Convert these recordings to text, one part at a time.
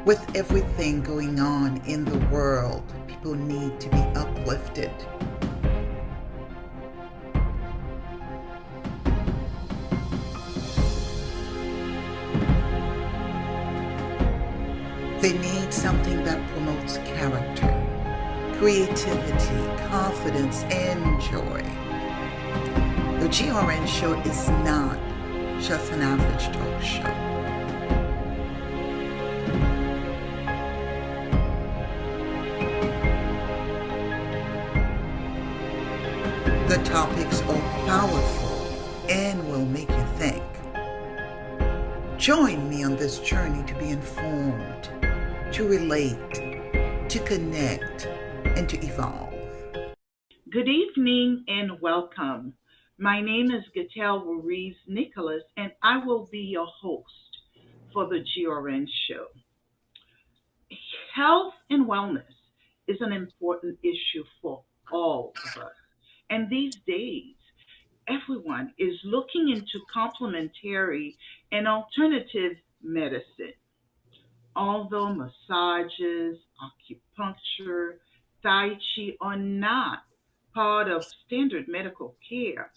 With everything going on in the world, people need to be uplifted. They need something that promotes character, creativity, confidence, and joy. The GRN show is not just an average talk show. The topics are powerful and will make you think. Join me on this journey to be informed, to relate, to connect, and to evolve. Good evening and welcome. My name is Gatel Ruiz Nicholas, and I will be your host for the GRN show. Health and wellness is an important issue for all of us. And these days, everyone is looking into complementary and alternative medicine. Although massages, acupuncture, Tai Chi are not part of standard medical care,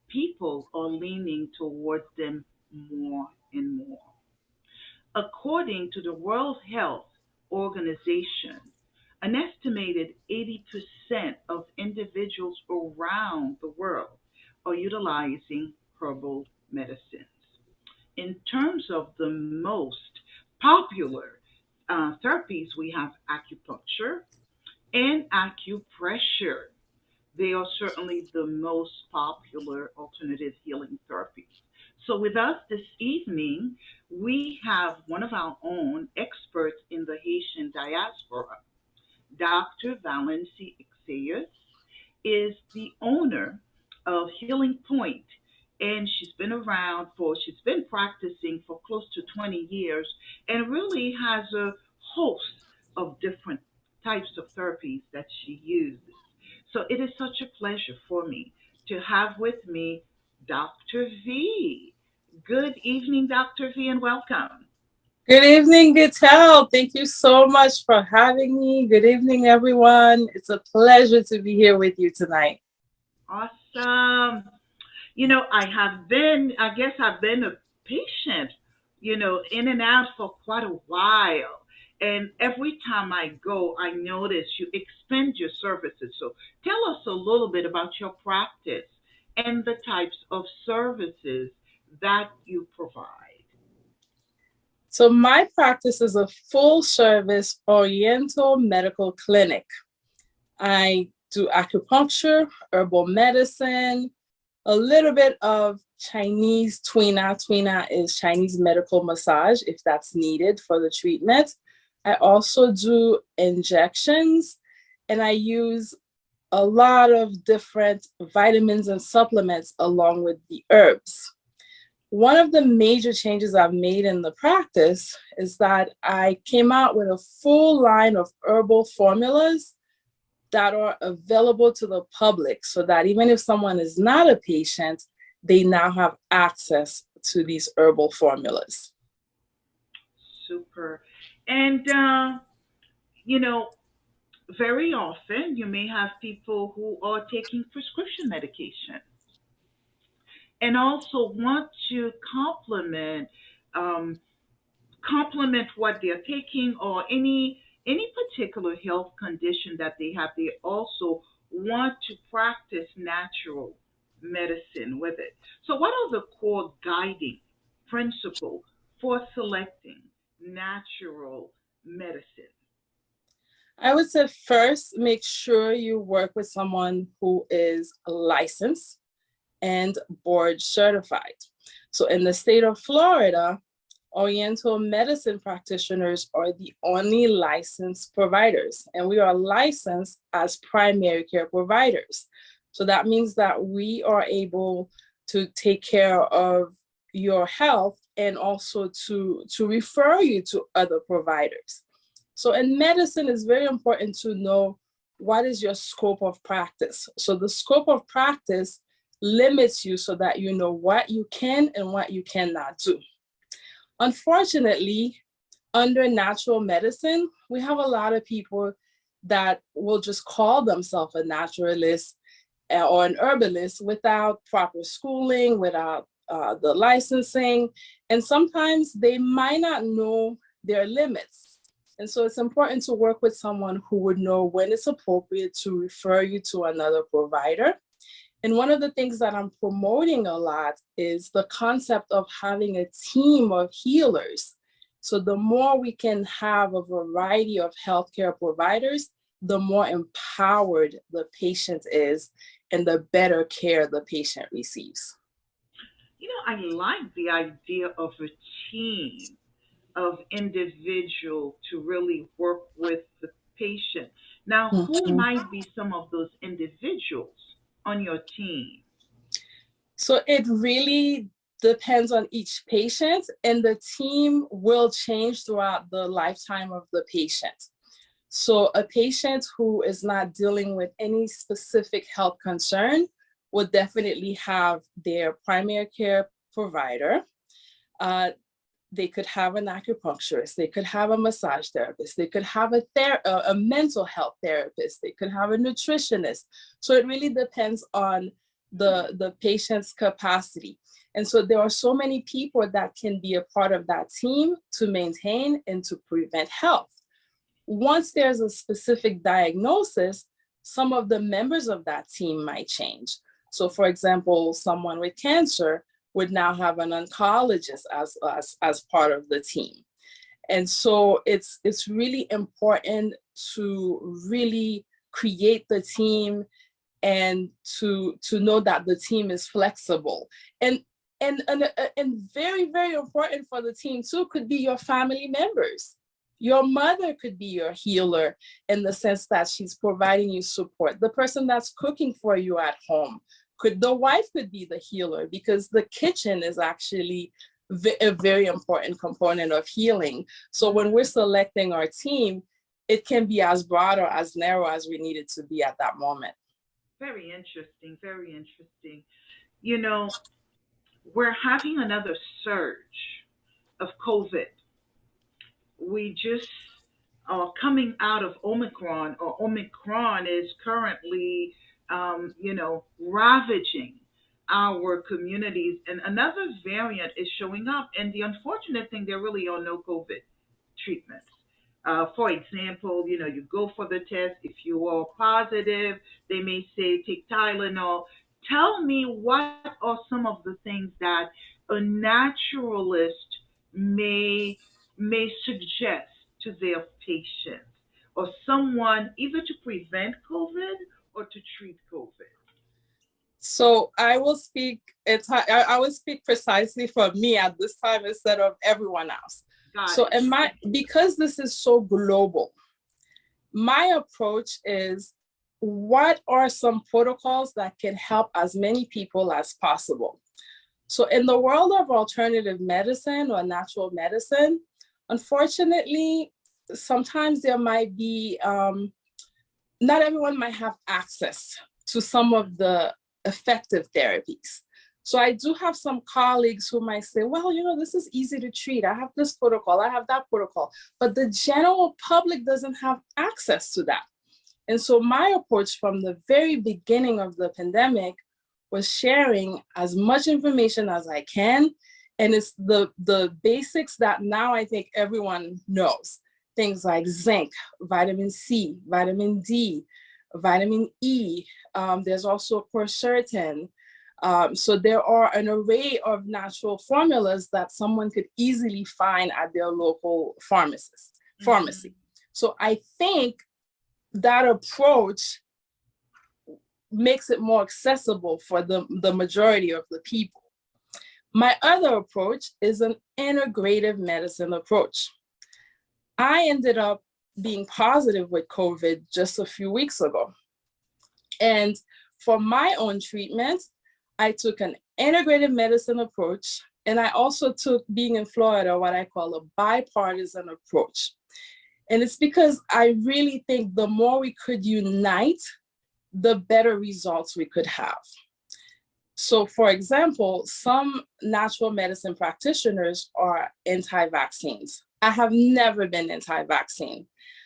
people are leaning towards them more and more. According to the World Health Organization, an estimated 80% of individuals around the world are utilizing herbal medicines. In terms of the most popular therapies, we have acupuncture and acupressure. They are certainly the most popular alternative healing therapies. So, with us this evening, we have one of our own experts in the Haitian diaspora. Dr. Valency Ixayas is the owner of Healing Point, and she's been practicing for close to 20 years and really has a host of different types of therapies that she uses. So it is such a pleasure for me to have with me Dr. V. Good evening, Dr. V, and welcome. Good evening, Gitel. Thank you so much for having me. Good evening, everyone. It's a pleasure to be here with you tonight. Awesome. I guess I've been a patient, in and out for quite a while. And every time I go, I notice you expand your services. So tell us a little bit about your practice and the types of services that you provide. So, my practice is a full service Oriental medical clinic. I do acupuncture, herbal medicine, a little bit of Chinese tuina. Tuina is Chinese medical massage if that's needed for the treatment. I also do injections and I use a lot of different vitamins and supplements along with the herbs. One of the major changes I've made in the practice is that I came out with a full line of herbal formulas that are available to the public so that even if someone is not a patient, they now have access to these herbal formulas. Super. And, you know, very often you may have people who are taking prescription medication and also want to um, complement what they're taking or any particular health condition that they have. They also want to practice natural medicine with it. So, what are the core guiding principles for selecting natural medicine? I would say first, make sure you work with someone who is licensed and board certified. So in the state of Florida, Oriental medicine practitioners are the only licensed providers, and we are licensed as primary care providers. So that means that we are able to take care of your health and also to refer you to other providers. So in medicine, it's very important to know what is your scope of practice. So the scope of practice limits you so that you know what you can and what you cannot do. Unfortunately, Under natural medicine, we have a lot of people that will just call themselves a naturalist or an herbalist without proper schooling, without the licensing. And sometimes they might not know their limits. And so it's important to work with someone who would know when it's appropriate to refer you to another provider. And one of the things that I'm promoting a lot is the concept of having a team of healers. So the more we can have a variety of healthcare providers, the more empowered the patient is and the better care the patient receives. You know, I like the idea of a team of individual to really work with the patient. Now, who Mhm. might be some of those individuals on your team? So it really depends on each patient, and the team will change throughout the lifetime of the patient. So a patient who is not dealing with any specific health concern will definitely have their primary care provider. They could have an acupuncturist, they could have a massage therapist, they could have a mental health therapist, they could have a nutritionist. So it really depends on the patient's capacity. And so there are so many people that can be a part of that team to maintain and to prevent health. Once there's a specific diagnosis, some of the members of that team might change. So for example, someone with cancer would now have an oncologist as part of the team. And so it's really important to really create the team and to know that the team is flexible. And very, very important for the team too could be your family members. Your mother could be your healer in the sense that she's providing you support. The person that's cooking for you at home, the wife could be the healer, because the kitchen is actually a very important component of healing. So when we're selecting our team, it can be as broad or as narrow as we need it to be at that moment. Very interesting, very interesting. You know, we're having another surge of COVID. We just are coming out of Omicron, or Omicron is currently, ravaging our communities. And another variant is showing up. And the unfortunate thing, there really are no COVID treatments. For example, you go for the test. If you are positive, they may say take Tylenol. Tell me, what are some of the things that a naturalist may suggest to their patients, or someone either to prevent COVID or to treat COVID? So I will speak. I will speak precisely for me at this time instead of everyone else. Got So, it. because this is so global, my approach is, what are some protocols that can help as many people as possible? So in the world of alternative medicine or natural medicine, unfortunately, sometimes there might be, not everyone might have access to some of the effective therapies. So I do have some colleagues who might say, well, this is easy to treat. I have this protocol, I have that protocol, but the general public doesn't have access to that. And so my approach from the very beginning of the pandemic was sharing as much information as I can. And it's the basics that now I think everyone knows. Things like zinc, vitamin C, vitamin D, vitamin E. There's also quercetin. So there are an array of natural formulas that someone could easily find at their local pharmacy. Mm-hmm. So I think that approach makes it more accessible for the majority of the people. My other approach is an integrative medicine approach. I ended up being positive with COVID just a few weeks ago. And for my own treatment, I took an integrative medicine approach, and I also took, being in Florida, what I call a bipartisan approach. And it's because I really think the more we could unite, the better results we could have. So for example, some natural medicine practitioners are anti-vaccines. I have never been anti-vaccine.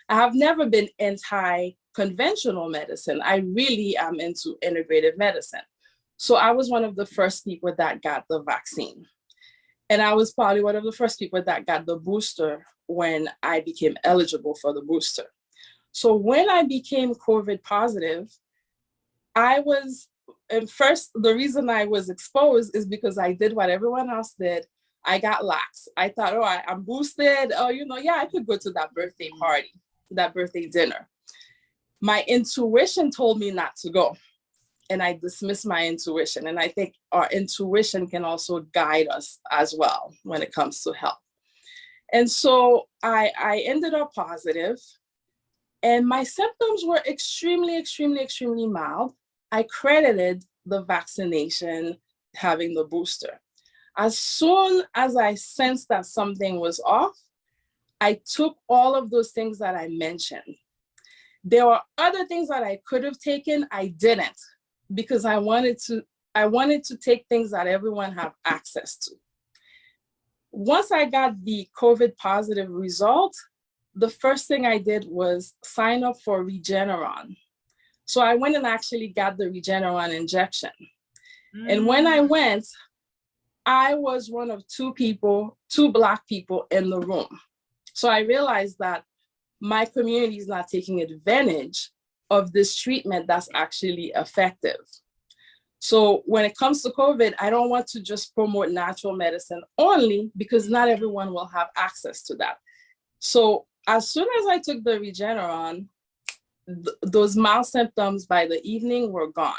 I have never been anti-conventional medicine. I really am into integrative medicine. So I was one of the first people that got the vaccine. And I was probably one of the first people that got the booster when I became eligible for the booster. So when I became COVID positive, I was, and first, the reason I was exposed is because I did what everyone else did. I got lax. I thought, oh, I'm boosted. Oh, yeah, I could go to that birthday party, that birthday dinner. My intuition told me not to go. And I dismissed my intuition. And I think our intuition can also guide us as well when it comes to health. And so I ended up positive, and my symptoms were extremely, extremely, extremely mild. I credited the vaccination, having the booster. As soon as I sensed that something was off, I took all of those things that I mentioned. There were other things that I could have taken, I didn't, because I wanted to take things that everyone have access to. Once I got the COVID positive result, the first thing I did was sign up for Regeneron. So I went and actually got the Regeneron injection. And when I went, I was one of two Black people in the room. So I realized that my community is not taking advantage of this treatment that's actually effective. So when it comes to COVID, I don't want to just promote natural medicine only, because not everyone will have access to that. So as soon as I took the Regeneron, those mild symptoms by the evening were gone.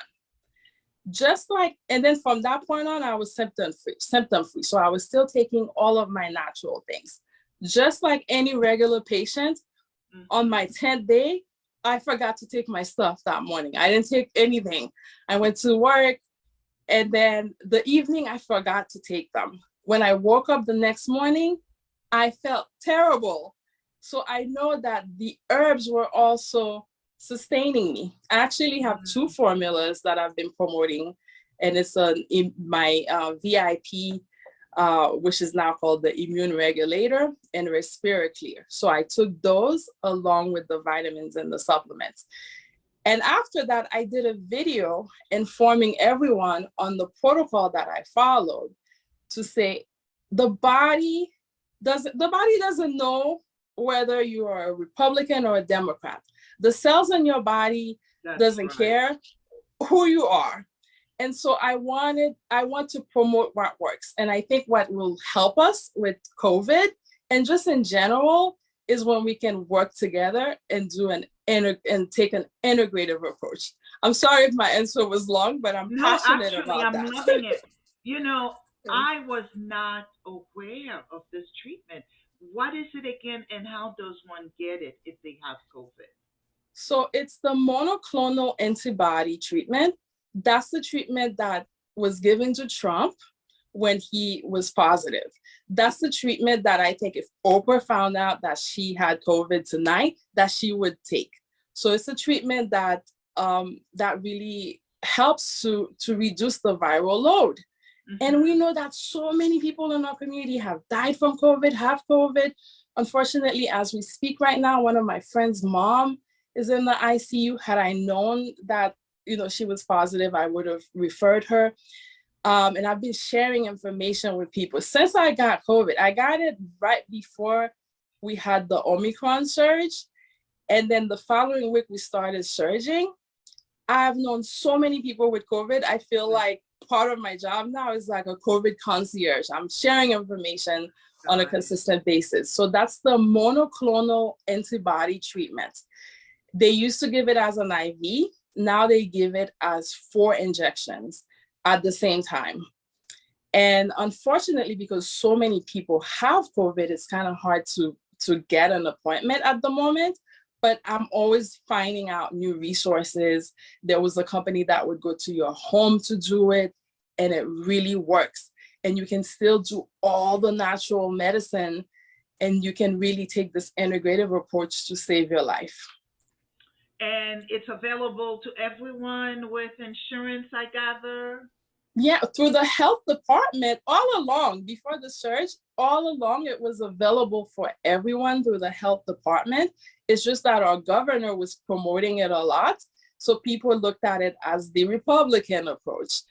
And then from that point on, I was symptom free. So I was still taking all of my natural things. Just like any regular patient, on my 10th day, I forgot to take my stuff that morning. I didn't take anything. I went to work, and then the evening I forgot to take them. When I woke up the next morning, I felt terrible. So I know that the herbs were also sustaining me. I actually have two formulas that I've been promoting, and it's my VIP, which is now called the Immune Regulator, and Respiraclear. So I took those along with the vitamins and the supplements. And after that, I did a video informing everyone on the protocol that I followed, to say the body doesn't know whether you are a Republican or a Democrat. The cells in your body doesn't care who you are. And so I want to promote what works. And I think what will help us with COVID and just in general is when we can work together and take an integrative approach. I'm sorry if my answer was long, but I'm passionate about that. I'm loving it. I was not aware of this treatment. What is it again, and how does one get it if they have COVID? So it's the monoclonal antibody treatment. That's the treatment that was given to Trump when he was positive. That's the treatment that I think if Oprah found out that she had COVID tonight, that she would take. So it's a treatment that that really helps to reduce the viral load. And we know that so many people in our community have died from COVID, have COVID. Unfortunately, as we speak right now, one of my friend's mom is in the ICU. Had I known that she was positive, I would have referred her. And I've been sharing information with people since I got COVID. I got it right before we had the Omicron surge. And then the following week, we started surging. I've known so many people with COVID. I feel like part of my job now is like a COVID concierge. I'm sharing information on a consistent basis. So that's the monoclonal antibody treatment. They used to give it as an IV. Now they give it as 4 injections at the same time. And unfortunately, because so many people have COVID, it's kind of hard to get an appointment at the moment. But I'm always finding out new resources. There was a company that would go to your home to do it, and it really works. And you can still do all the natural medicine, and you can really take this integrative approach to save your life. And it's available to everyone with insurance, I gather? Yeah, through the health department all along, before the surge, all along it was available for everyone through the health department. It's just that our governor was promoting it a lot. So people looked at it as the Republican approach.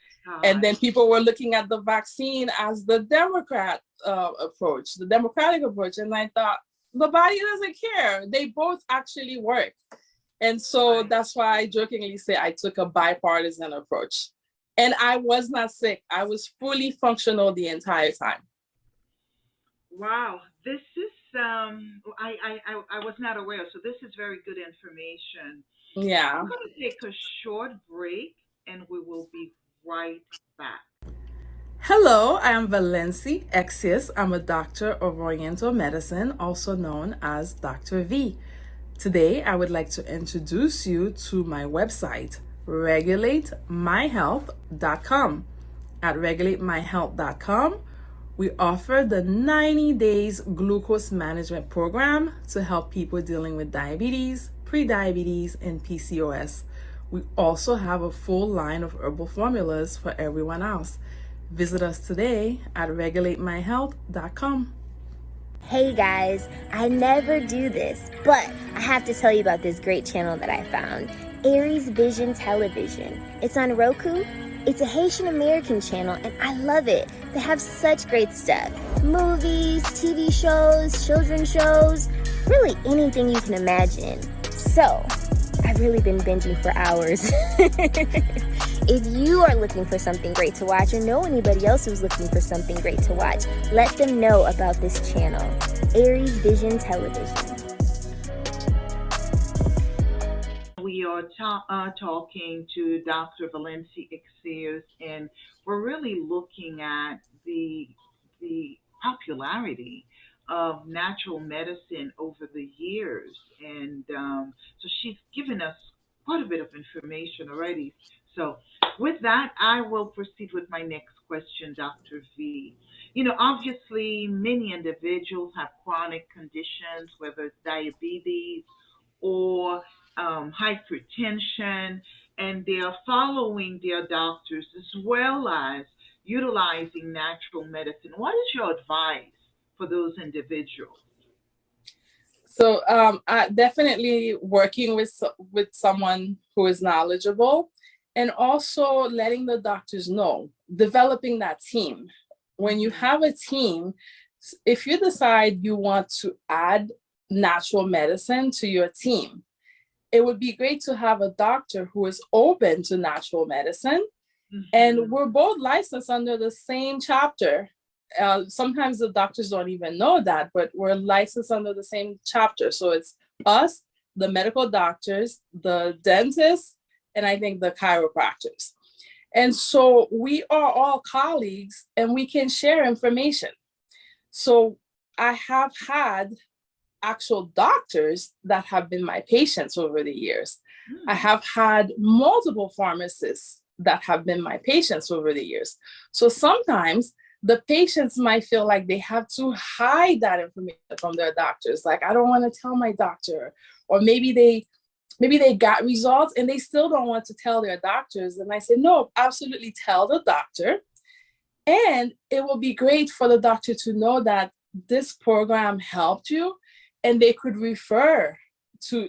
And then people were looking at the vaccine as the Democrat approach, the Democratic approach. And I thought, the body doesn't care. They both actually work. And so that's why I jokingly say I took a bipartisan approach. And I was not sick. I was fully functional the entire time. Wow, this is I was not aware, so this is very good information. Yeah. We're going to take a short break, and we will be right back. Hello, I am Valenci Exius. I'm a doctor of Oriental Medicine, also known as Dr. V. Today, I would like to introduce you to my website, regulatemyhealth.com. At regulatemyhealth.com, we offer the 90 days glucose management program to help people dealing with diabetes, prediabetes, and PCOS. We also have a full line of herbal formulas for everyone else. Visit us today at regulatemyhealth.com. Hey guys, I never do this, but I have to tell you about this great channel that I found, Aries Vision Television. It's on Roku. It's a Haitian American channel and I love it. They have such great stuff. Movies, TV shows, children's shows, really anything you can imagine. So, I've really been binging for hours. If you are looking for something great to watch or know anybody else who's looking for something great to watch, let them know about this channel, Aries Vision Television. We are talking to Dr. Valenci Exius, and we're really looking at the popularity of natural medicine over the years. And so she's given us quite a bit of information already. So, with that, I will proceed with my next question, Dr. V. You know, obviously, many individuals have chronic conditions, whether it's diabetes or hypertension, and they are following their doctors as well as utilizing natural medicine. What is your advice for those individuals? So definitely working with someone who is knowledgeable, and also letting the doctors know, developing that team. When you have a team, if you decide you want to add natural medicine to your team, it would be great to have a doctor who is open to natural medicine. And we're both licensed under the same chapter. Sometimes the doctors don't even know that, but we're licensed under the same chapter. So it's us, the medical doctors, the dentists, and I think the chiropractors. And so we are all colleagues and we can share information. So I have had actual doctors that have been my patients over the years. I have had multiple pharmacists that have been my patients over the years. So sometimes the patients might feel like they have to hide that information from their doctors. Like, I don't want to tell my doctor, or maybe they got results and they still don't want to tell their doctors. And I said, no, absolutely tell the doctor. And it will be great for the doctor to know that this program helped you, and we could refer to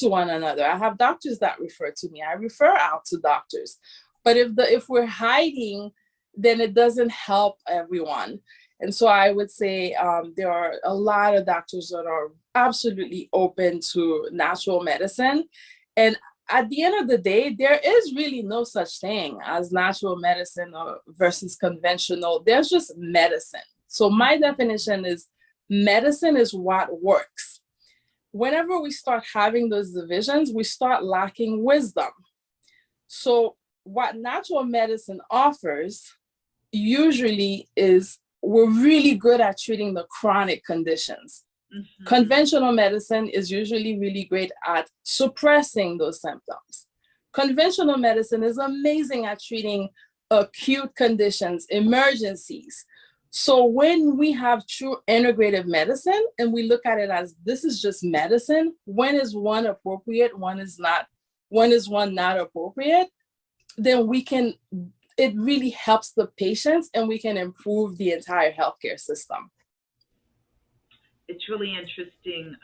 one another. I have doctors that refer to me. I refer out to doctors. But if we're hiding, then it doesn't help everyone. And so I would say there are a lot of doctors that are absolutely open to natural medicine. And at the end of the day, there is really no such thing as natural medicine versus conventional. There's just medicine. So my definition is medicine is what works. Whenever we start having those divisions, we start lacking wisdom. So what natural medicine offers usually is we're really good at treating the chronic conditions. Conventional medicine is usually really great at suppressing those symptoms. Conventional medicine is amazing at treating acute conditions, emergencies. So when we have true integrative medicine and we look at it as this is just medicine, when is one appropriate, when is one not appropriate, then we can it really helps the patients, and we can improve the entire healthcare system. It's really interesting.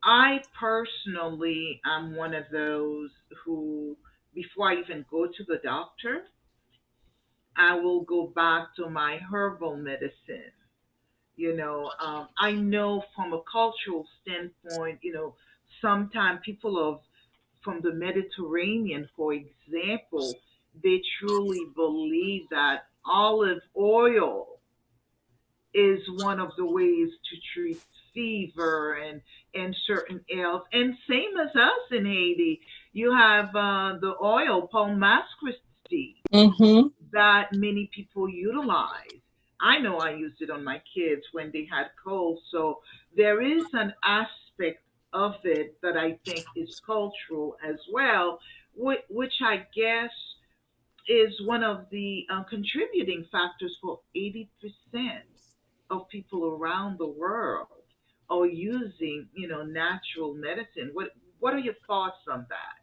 I personally am one of those who, before I even go to the doctor, I will go back to my herbal medicine. I know from a cultural standpoint, sometimes people of from the Mediterranean, for example, they truly believe that olive oil is one of the ways to treat fever and certain ails. And same as us in Haiti, you have the oil, palm Christi, Mm-hmm. that many people utilize. I know I used it on my kids when they had colds. So there is an aspect of it that I think is cultural as well, which I guess is one of the contributing factors for 80% of people around the world are using, natural medicine. What are your thoughts on that?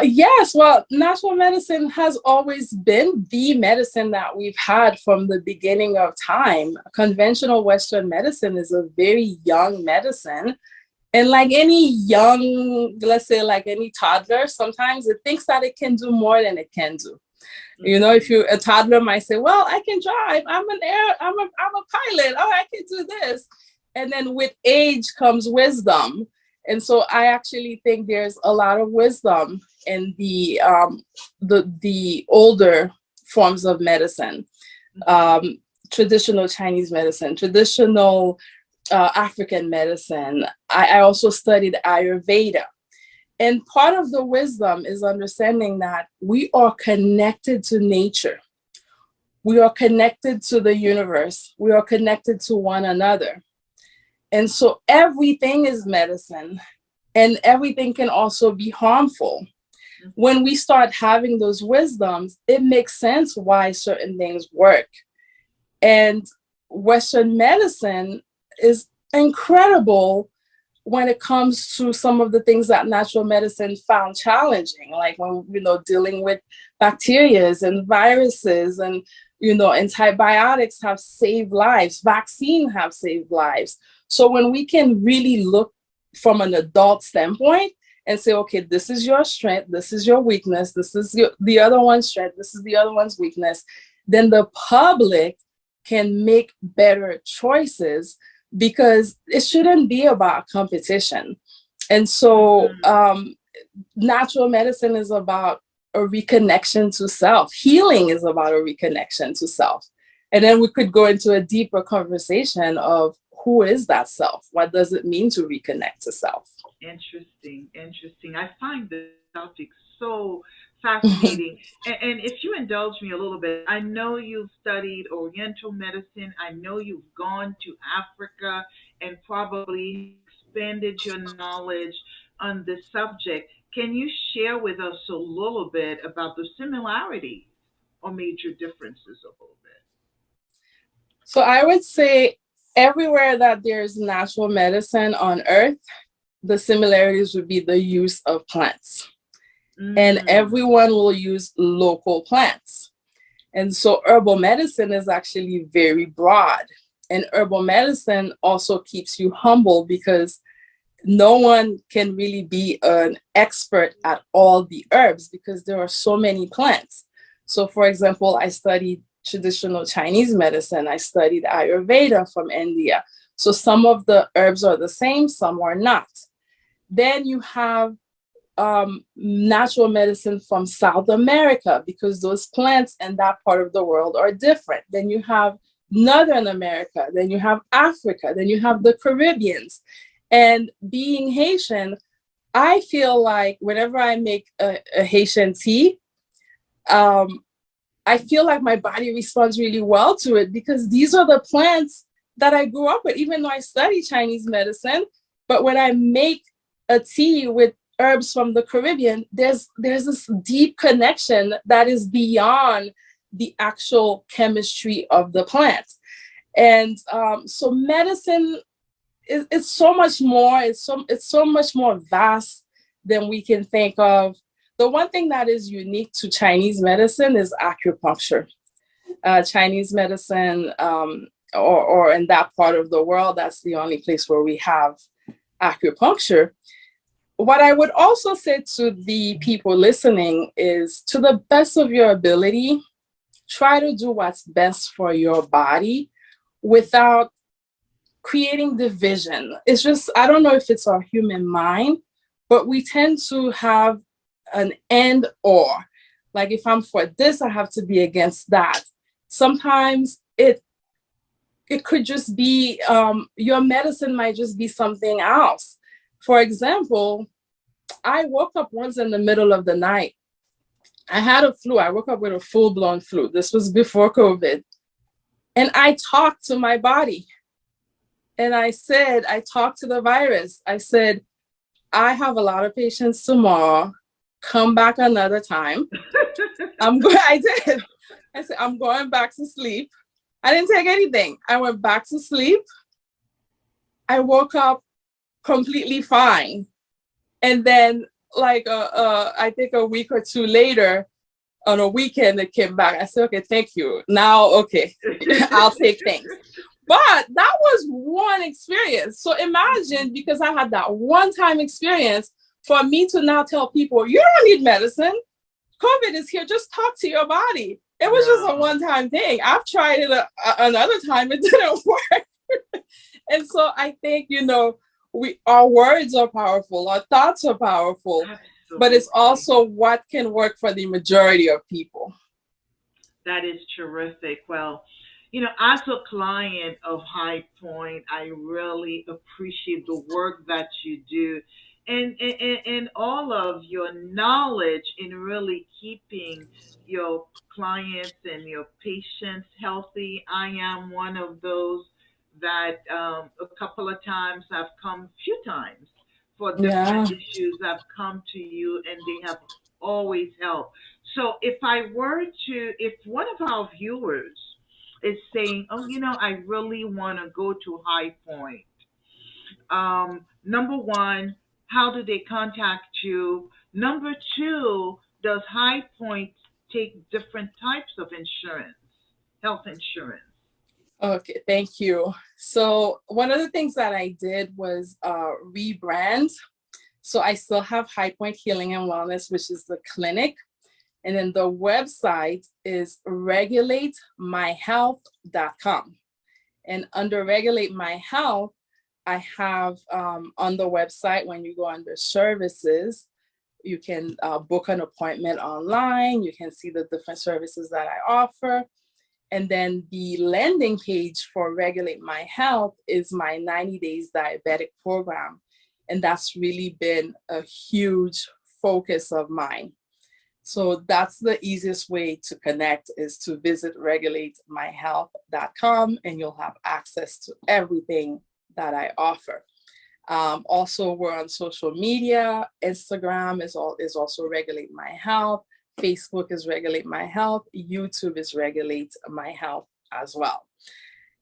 Yes, well, natural medicine has always been the medicine that we've had from the beginning of time. Conventional Western medicine is a very young medicine. And like any young, let's say like any toddler, sometimes it thinks that it can do more than it can do. If Mhm. you're a toddler might say, well, I can drive. I'm a pilot. Oh, I can do this. And then with age comes wisdom. And so I actually think there's a lot of wisdom in the older forms of medicine, um, traditional Chinese medicine, traditional African medicine. I also studied Ayurveda. And part of the wisdom is understanding that we are connected to nature. We are connected to the universe. We are connected to one another. And so everything is medicine, and everything can also be harmful. When we start having those wisdoms, it makes sense why certain things work. And Western medicine is incredible when it comes to some of the things that natural medicine found challenging, like when, dealing with bacteria and viruses, and, antibiotics have saved lives, vaccines have saved lives. So when we can really look from an adult standpoint and say, okay, this is your strength, this is your weakness, this is the other one's strength, this is the other one's weakness, then the public can make better choices, because it shouldn't be about competition. And so natural medicine is about a reconnection to self. Healing is about a reconnection to self. And then we could go into a deeper conversation of who is that self? What does it mean to reconnect to self? Interesting, interesting. I find this topic so fascinating. And if you indulge me a little bit, I know you've studied Oriental medicine. I know you've gone to Africa and probably expanded your knowledge on this subject. Can you share with us a little bit about the similarities or major differences a little bit? So I would say everywhere that there's natural medicine on earth, the similarities would be the use of plants. And Mm. everyone will use local plants. And so herbal medicine is actually very broad. And herbal medicine also keeps you humble, because no one can really be an expert at all the herbs because there are so many plants. So for example, I studied traditional Chinese medicine. I studied Ayurveda from India. So some of the herbs are the same, some are not. Then you have natural medicine from South America, because those plants in that part of the world are different. Then you have Northern America, then you have Africa, then you have the Caribbeans. And being Haitian, I feel like whenever I make a Haitian tea, I feel like my body responds really well to it, because these are the plants that I grew up with, even though I study Chinese medicine. But when I make a tea with herbs from the Caribbean, there's this deep connection that is beyond the actual chemistry of the plant. And so medicine it's so much more. It's so much more vast than we can think of. The one thing that is unique to Chinese medicine is acupuncture. Chinese medicine, or in that part of the world, that's the only place where we have acupuncture. What I would also say to the people listening is, to the best of your ability, try to do what's best for your body without creating division. It's just, I don't know if it's our human mind, but we tend to have an and or. Like, if I'm for this, I have to be against that. Sometimes it could just be, your medicine might just be something else. For example, I woke up once in the middle of the night. I had a flu. I woke up with a full-blown flu. This was before COVID. And I talked to my body. And I talked to the virus. I said, I have a lot of patients tomorrow. Come back another time. I did. I said, I'm going back to sleep. I didn't take anything. I went back to sleep. I woke up completely fine. And then, like, I think a week or two later, on a weekend, it came back. I said, okay, thank you. Now, okay, I'll take things. But that was one experience. So imagine, because I had that one-time experience, for me to now tell people, you don't need medicine. COVID is here. Just talk to your body. It was just a one-time thing. I've tried it another time. It didn't work. And so I think, our words are powerful. Our thoughts are powerful. Absolutely. But it's also what can work for the majority of people. That is terrific. Well, as a client of High Point, I really appreciate the work that you do, and all of your knowledge in really keeping your clients and your patients healthy. I am one of those that a couple of times few times for different issues, I've come to you and they have always helped. So if one of our viewers is saying, oh, I really want to go to High Point, number one, how do they contact you? Number two, does High Point take different types of insurance, health insurance? Okay, thank you. So one of the things that I did was rebrand. So I still have High Point Healing and Wellness, which is the clinic. And then the website is regulatemyhealth.com. And under Regulate My Health, I have on the website, when you go under services, you can book an appointment online. You can see the different services that I offer. And then the landing page for Regulate My Health is my 90 Days Diabetic program. And that's really been a huge focus of mine. So that's the easiest way to connect, is to visit regulatemyhealth.com, and you'll have access to everything that I offer. Also, we're on social media. Instagram is also Regulate My Health. Facebook is Regulate My Health. YouTube is Regulate My Health as well.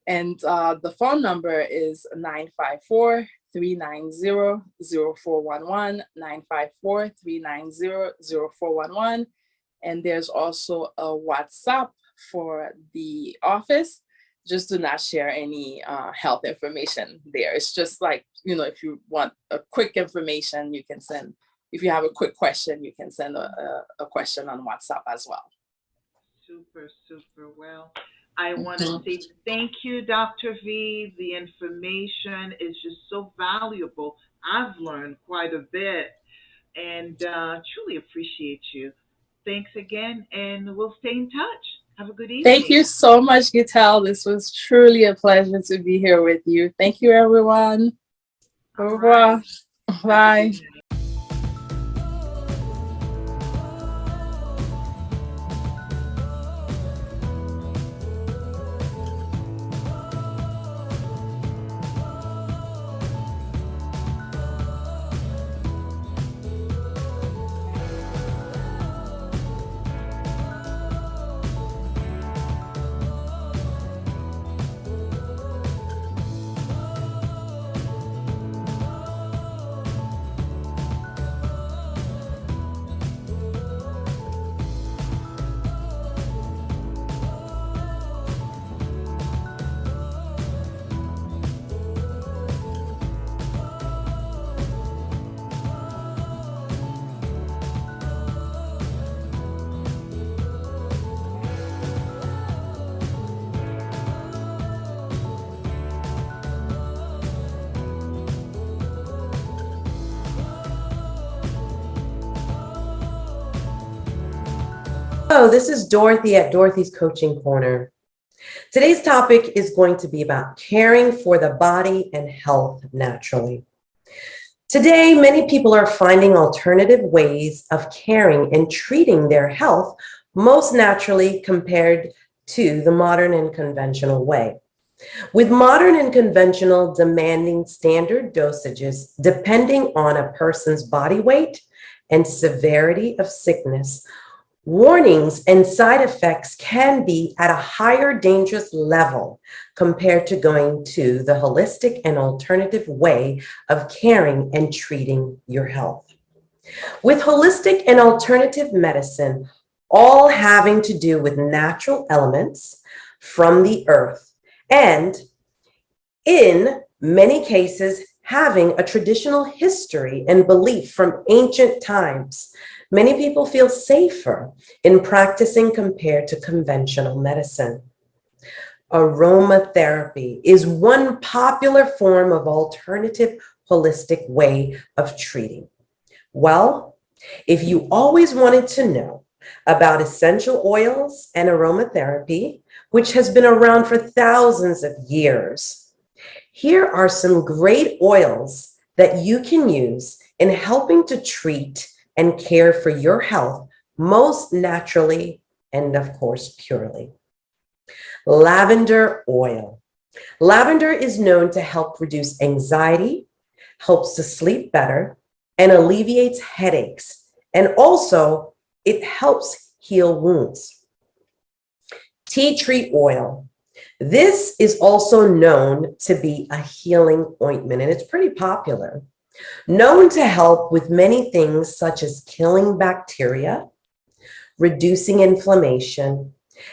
And the phone number is 954-390-0411, 954-390-0411. And there's also a WhatsApp for the office. Just do not share any health information there. It's just like, if you want a quick information, you can send. If you have a quick question, you can send a question on WhatsApp as well. Super, super. Well, I want to say thank you, Dr. V. The information is just so valuable. I've learned quite a bit and truly appreciate you. Thanks again, and we'll stay in touch. Have a good evening. Thank you so much, Gitel. This was truly a pleasure to be here with you. Thank you, everyone. Au revoir. Bye. Hello, this is Dorothy at Dorothy's Coaching Corner. Today's topic is going to be about caring for the body and health naturally. Today, many people are finding alternative ways of caring and treating their health most naturally compared to the modern and conventional way. With modern and conventional demanding standard dosages depending on a person's body weight and severity of sickness, warnings and side effects can be at a higher dangerous level compared to going to the holistic and alternative way of caring and treating your health. With holistic and alternative medicine, all having to do with natural elements from the earth, and in many cases, having a traditional history and belief from ancient times, many people feel safer in practicing compared to conventional medicine. Aromatherapy is one popular form of alternative holistic way of treating. Well, if you always wanted to know about essential oils and aromatherapy, which has been around for thousands of years, here are some great oils that you can use in helping to treat and care for your health most naturally and, of course, purely. Lavender oil. Lavender is known to help reduce anxiety, helps to sleep better, and alleviates headaches. And also, it helps heal wounds. Tea tree oil. This is also known to be a healing ointment, and it's pretty popular. Known to help with many things such as killing bacteria, reducing inflammation,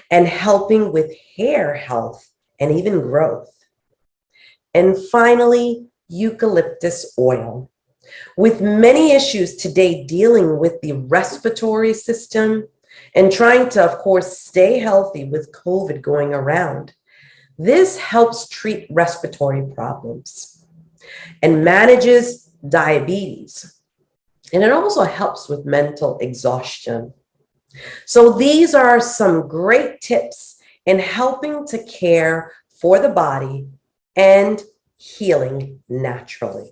and helping with hair health and even growth. And finally, eucalyptus oil. With many issues today dealing with the respiratory system and trying to, of course, stay healthy with COVID going around, this helps treat respiratory problems and manages diabetes. And it also helps with mental exhaustion. So these are some great tips in helping to care for the body and healing naturally.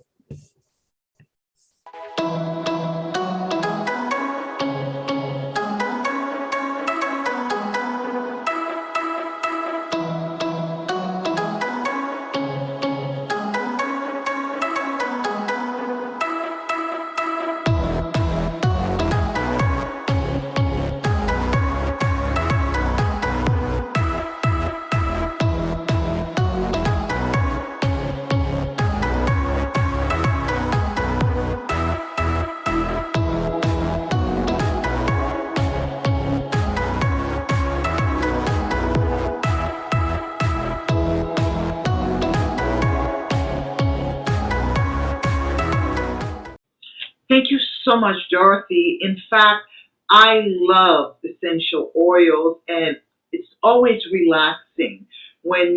Thank you so much, Dorothy. In fact, I love essential oils, and it's always relaxing when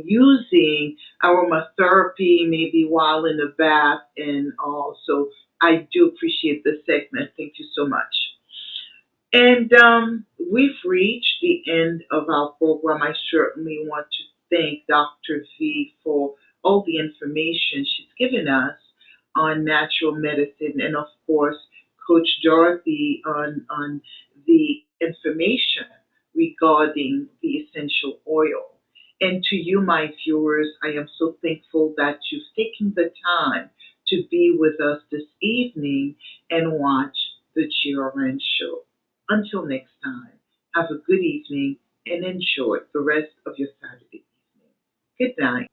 using aromatherapy maybe while in the bath and all. So I do appreciate this segment. Thank you so much. And we've reached the end of our program. I certainly want to thank Dr. V for all the information she's given us on natural medicine, and of course, Coach Dorothy on the information regarding the essential oil. And to you, my viewers, I am so thankful that you've taken the time to be with us this evening and watch the GRN show. Until next time, have a good evening and enjoy the rest of your Saturday evening. Good night.